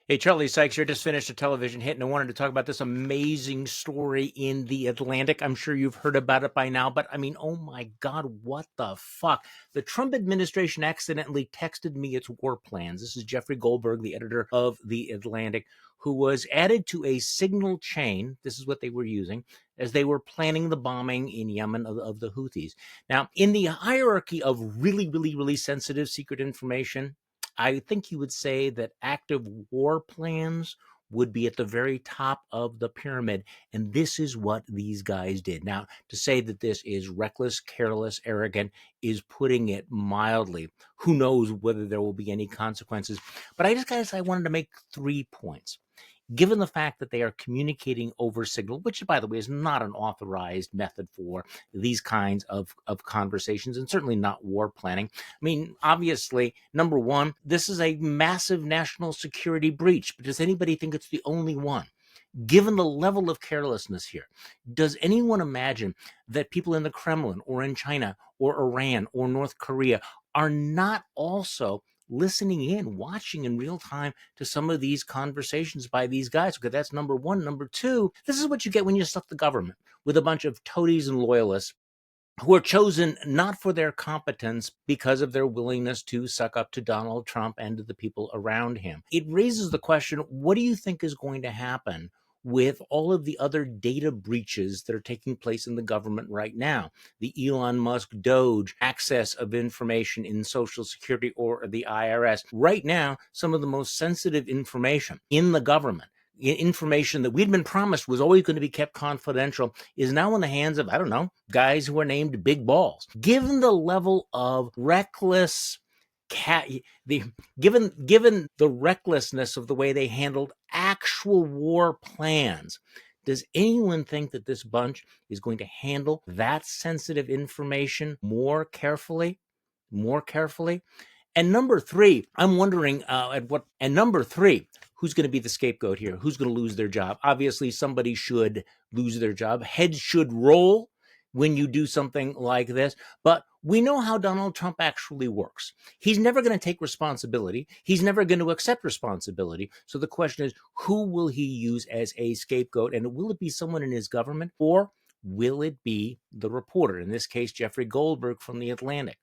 Hey, Charlie Sykes here. Just finished a television hit, and I wanted to talk about this amazing story in The Atlantic. I'm sure you've heard about it by now, but I mean, oh my God, what the fuck? The Trump administration accidentally texted me its war plans. This is Jeffrey Goldberg, the editor of The Atlantic, who was added to a signal chain. This is what they were using as they were planning the bombing in Yemen of the Houthis. Now, in the hierarchy of really, really, really sensitive secret information, I think you would say that active war plans would be at the very top of the pyramid. And this is what these guys did. Now, to say that this is reckless, careless, arrogant is putting it mildly. Who knows whether there will be any consequences? But I wanted to make 3 points. Given the fact that they are communicating over signal, which, by the way, is not an authorized method for these kinds of conversations, and certainly not war planning. I mean, obviously, number one, this is a massive national security breach, but does anybody think it's the only one? Given the level of carelessness here, does anyone imagine that people in the Kremlin or in China or Iran or North Korea are not also listening in, watching in real time to some of these conversations by these guys? Okay, that's number one. Number two, this is what you get when you stuff the government with a bunch of toadies and loyalists who are chosen not for their competence because of their willingness to suck up to Donald Trump and to the people around him. It raises the question, what do you think is going to happen with all of the other data breaches that are taking place in the government right now? The Elon Musk Doge access of information in Social Security or the IRS. Right now, some of the most sensitive information in the government, information that we'd been promised was always going to be kept confidential, is now in the hands of, I don't know, guys who are named big balls. Given the level of reckless given the recklessness of the way they handled actual war plans, does anyone think that this bunch is going to handle that sensitive information more carefully? More carefully? And number three, I'm wondering number three, who's going to be the scapegoat here? Who's going to lose their job? Obviously, somebody should lose their job. Heads should roll when you do something like this. But we know how Donald Trump actually works. He's never going to take responsibility. He's never going to accept responsibility. So the question is, who will he use as a scapegoat? And will it be someone in his government, or will it be the reporter? In this case, Jeffrey Goldberg from The Atlantic.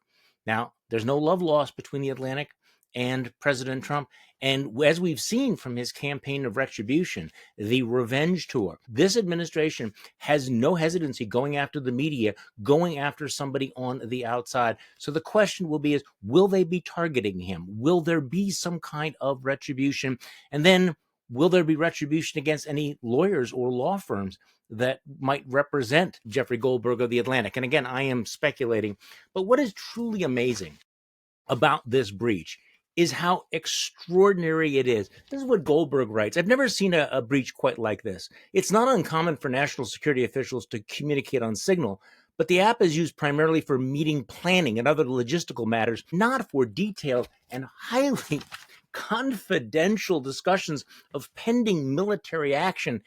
Now, there's no love lost between the Atlantic and President Trump. And as we've seen from his campaign of retribution, the revenge tour, this administration has no hesitancy going after the media, going after somebody on the outside. So the question will be, will they be targeting him? Will there be some kind of retribution? And then will there be retribution against any lawyers or law firms that might represent Jeffrey Goldberg of The Atlantic? And again, I am speculating, but what is truly amazing about this breach is how extraordinary it is. This is what Goldberg writes. I've never seen a breach quite like this. It's not uncommon for national security officials to communicate on Signal, but the app is used primarily for meeting planning and other logistical matters, not for detailed and highly confidential discussions of pending military action.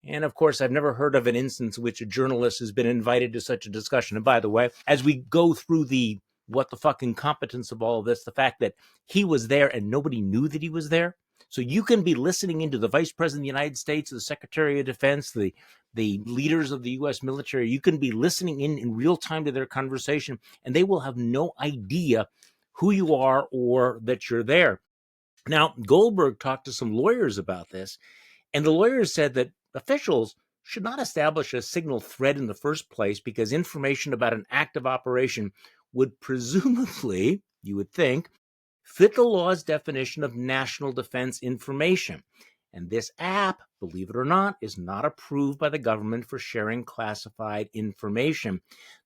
And of course, I've never heard of an instance in which a journalist has been invited to such a discussion. And by the way, as we go through the what the fucking competence of all of this, the fact that he was there and nobody knew that he was there. So you can be listening into the Vice President of the United States, the Secretary of Defense, the leaders of the U.S. military. You can be listening in real time to their conversation, and they will have no idea who you are or that you're there. Now, Goldberg talked to some lawyers about this, and the lawyers said that officials should not establish a signal thread in the first place because information about an active operation would presumably, you would think, fit the law's definition of national defense information. And this app, believe it or not, is not approved by the government for sharing classified information.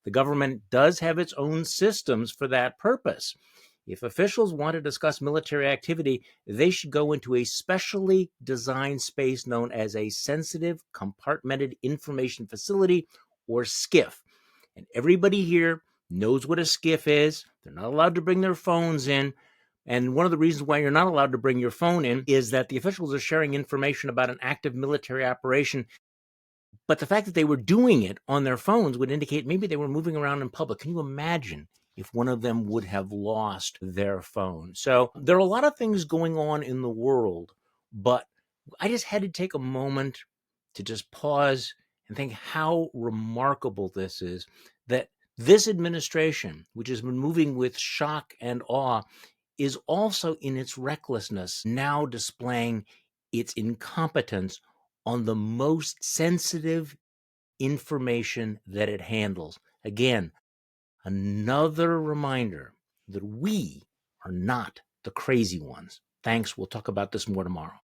The government does have its own systems for that purpose. If officials want to discuss military activity, they should go into a specially designed space known as a sensitive compartmented information facility, or SCIF. And everybody here knows what a SCIF is. They're not allowed to bring their phones in. And one of the reasons why you're not allowed to bring your phone in is that the officials are sharing information about an active military operation. But the fact that they were doing it on their phones would indicate maybe they were moving around in public. Can you imagine if one of them would have lost their phone? So there are a lot of things going on in the world But I just had to take a moment to just pause and think how remarkable this is, that this administration, which has been moving with shock and awe, is also in its recklessness now displaying its incompetence on the most sensitive information that it handles. Again, another reminder that we are not the crazy ones. Thanks. We'll talk about this more tomorrow.